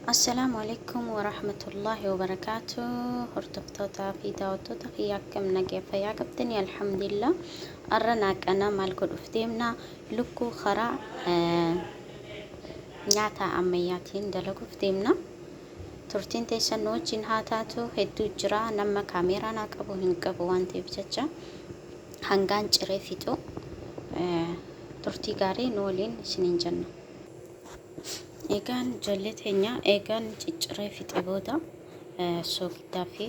السلام عليكم ورحمة الله وبركاته. هرتفتوتا في داوتوتا خياكم نجيف يا قبتني الحمد لله. أرناك أنا مالكو أفتيمنا لكو خرا نعتا عمياتين دلقو أفتيمنا ترتين تيسن وجين هاتاتو هدو جرا نما كاميرا ناقبو هنقبو وانتي بججا هنغان جريفيتو ترتي غاري نولين سنين جنة eegaan jallee teenya eegaan cicciree fixe booda soogiddaa fi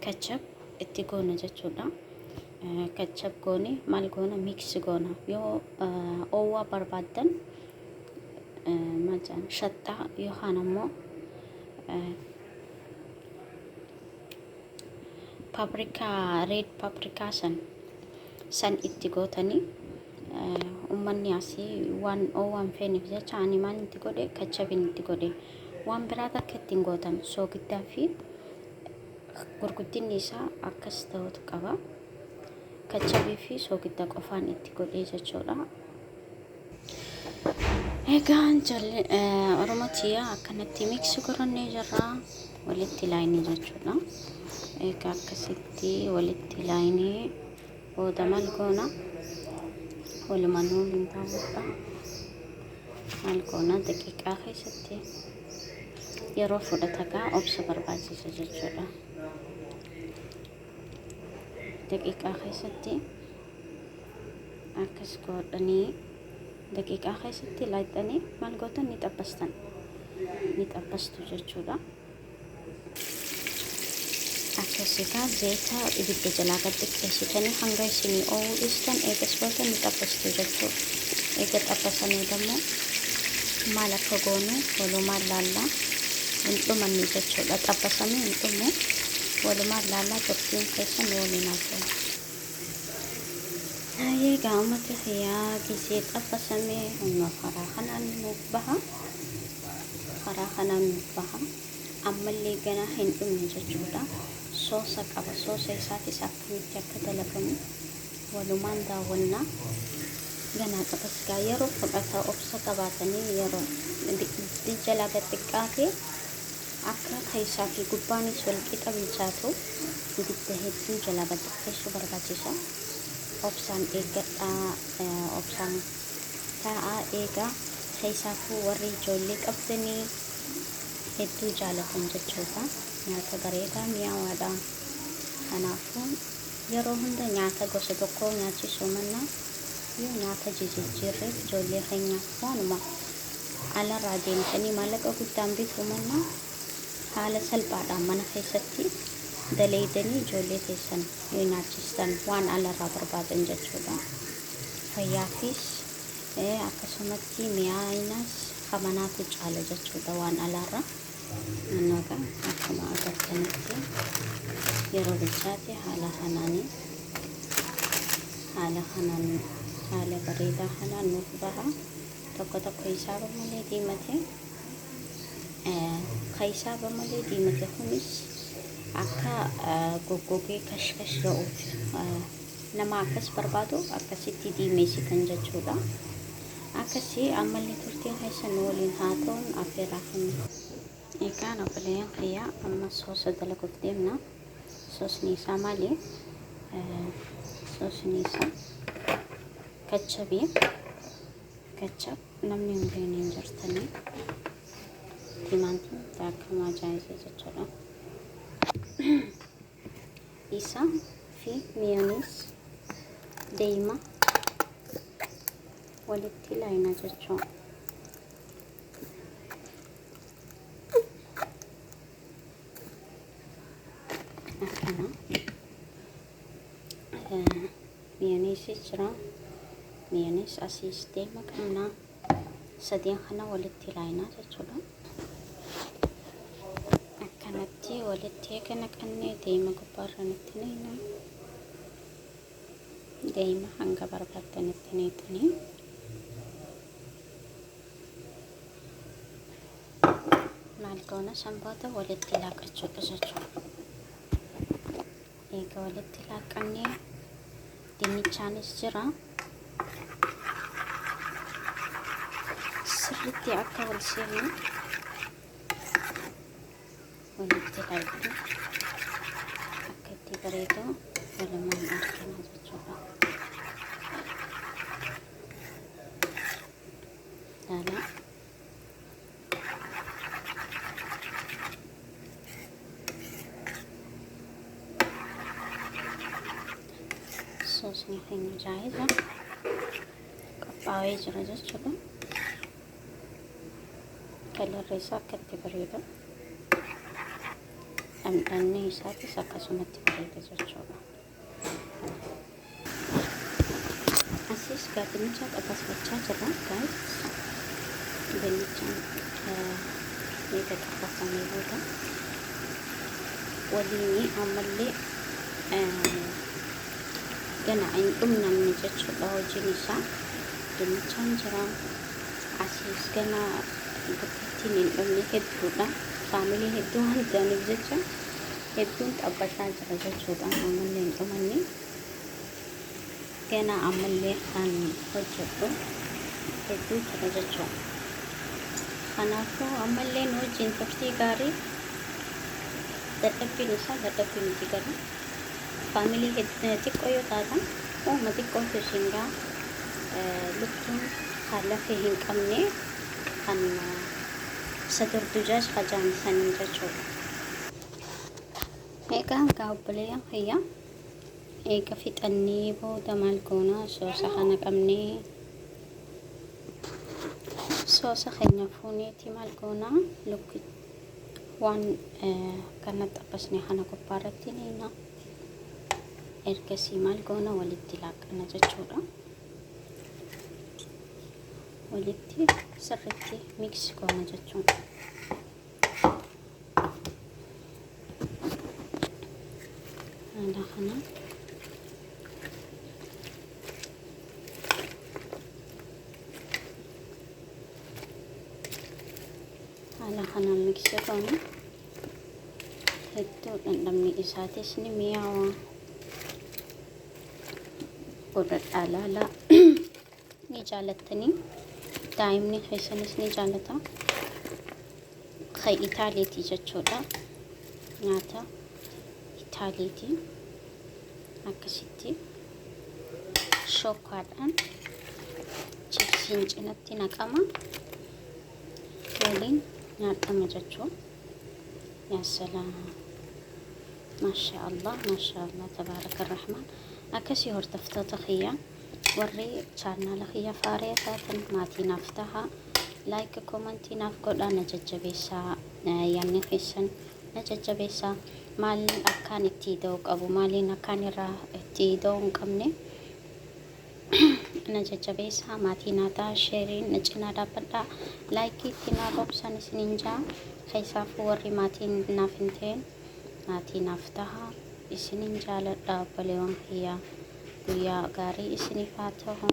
kachab itti goona jechuudha. Kachab goone maal goona miiksi goona yoo oowwaa barbaadan maal jedhan shaxxaa yookaan ammoo paprikaa reed paprikaa san itti gootanii ummanni asii waan oowwaan feeniif jecha ani maal itti godhe kachabin itti godhe waan biraata akka ittiin gootan soogiddaa fi gurguddinni isaa akkas ta'utu qaba. Kachabii fi soogidda qofaan itti godhee jechuudha. Egaan Oromotiyaa akkanatti miiksi goronnee jirra walitti laayinii jechuudha. Egaa akkasitti walitti laayinii booda maal goona walumanuu hin taa'udha. Maal goona daqiiqaa keessatti yeroo fudhatagaa obsa barbaachisa jechuudha. Daqiiqaa keessatti akkas godhanii daqiiqaa keessatti laayixanii maal gootan ni xabbastu jechuudha. Akkasigaa zeeta ibidda jalaa gad xiqqeessitanii hanga isinii oowwuu dhistan eegas gootan ni xabbastu jechuudha. Eega xabbasanii dammoo maal akka goonu walumaan laallaa hin dhumanni jechuudha. Xabbasamee hin dhumu walumaan laallaa turtiin keessan waliin haasa'u. Eegaa uummata hiyyaa gisee xabbasamee humna karaa kanaan nuuf baha. Karaa kanaan nuuf baha. Ammallee ganaa hin dhumne jechuudha. Soosa qaba. Soosa isaatis akkamitti akka dalagamu walumaan daawwannaa. Ganaa qabas gaa yeroo fudhata obsa qabaatanii yeroo jalaa gad xiqqaatee akka keessaa fi gubbaanis wal qixa bilchaatu ibidda hedduu jalaa gad xiqqeessuu barbaachisa. Obsaan eeggadhaa obsaan taa'aa eegaa keessaafuu warri ijoollee qabdanii hedduu jaalatan jechuudha. Nyaata bareedaa mi'aawaadha. Kanaafuu yeroo hunda nyaata gosa tokko nyaachisuu mannaa yoo nyaata jijjiirreef ijoollee keenyaaf waanuma alarraa deemtanii maallaqa guddaan bituu mannaa haala salphaadhaan mana keessatti daleeydanii ijoollee teessan yoo nyaachistan waan alarraa barbaadan jechuudha. Fayyaafis akkasumatti mi'aayinas kamanaatu caala jechuudha waan alarraa. Naannoogaa akkuma agartanitti yeroo bilchaate haala bareedaa kanaan nuuf baha. Tokko tokko isaaba malee diimate kunis akka goggogee kashkash ga'uuf nama akkas barbaadu akkasitti diimeessitan jechuudha. Akkasii ammallee turtiin keessan waliin haa ta'uun affeeraa kenna. Egaan obboleeyyan kiyyaa amma soosa dalaguuf deemna. Soosni isaa maali? Soosni isaa kachabii. Kachab namni hundeen hin jirtanii timaantiin akkama ajaa'ibaa jechuudha. Isa fi mi'aanis deema walitti laayina jechuudha. Akkana mi'aanis jira. Mi'aanis asiis deema qabna. Sadeen kana walitti laayina jechuudha. Akkanatti walitti eegana qannee deema gubbaarra itti neena. Deema hanga barbaadan itti neetanii. Maal goona sanbaata walitti laaqachuudha jechuudha. Eega walitti laaqannee dinnichaanis jira. Sirriitti akka wal seenu walitti darbu akka itti bareedu walumaan argina jechuudha. Laala soosni keenya jaayiza qophaa'ee jira jechuudha. Kalarri isaa akka itti bareedu dhandhanni isaatis akkasumatti bareeda jechuudha. Asis gaadinicha qaqqasfachaa jira guys. Dinnichaan eega qaqqasfamee booda waliin ammallee gana hin dhumnamne jechuudha hojiin isaa. Dinnichaan jira asis gana bukkattiin hin dhumne hedduudha. Faamilii hedduu waan ta'aniif jecha hedduun xabbataa jira jechuudha. Ammallee hin dhumanne gana ammallee kan hojjedhu hedduu jira jechuudha. Kanaafuu ammallee nu wajjin turtii gaarii. Dadhabbiin isaa dadhabbii miti gara faamilii xiqqoo yoo taatan uuma xiqqootu isin gaa luktuun haala hin qabne kan sadurdujaaj hajaamisanii jechuudha. Egaa gaabbileen kiyya eega fixannee booda maal goona soosa kana qabnee soosa keenya fuuneeti maal goona lukki waan kana xabbasne kana gubbaarratti nina ergasii maal goona walitti laaqana jechuudha. Walitti sirriitti miksi goona jechuudha. Haala kana miksi goona hedduu dhandhamni isaatis ni mi'aawa. Godhadhaa laala ni jaalattanii daa'imni keessanis ni jaalata. Kan Itaaliitii jechuudha. Nyaata Itaaliitii akkasitti shokkaadhaan chipsiin cinatti naqama waliin nyaatama jechuudha. Yaa salaam maashaallah tabaaraka rahmaan. Akkasii hordoftoota kiyyaa warri chaanaala kiyya faaree taatan maatii naaf taha like commentii naaf godhaa na jajjabeessaa. Yaanni keessan na jajjabeessaa. Maal akkaan itti hidhuu qabu maaliin akkaan irraa itti hidhuu hin qabne na jajjabeessaa. Maatii naataa sheeriin na cinaa dhaabbadhaa. Like itti naaf obsan isiniin jaa. Keessaafuu warri maatiin naaf hin ta'in maatii naaf taha isiniin jaaladha. Obbaleewwan kiyyaa guyyaa gaarii isiniif haa ta'u.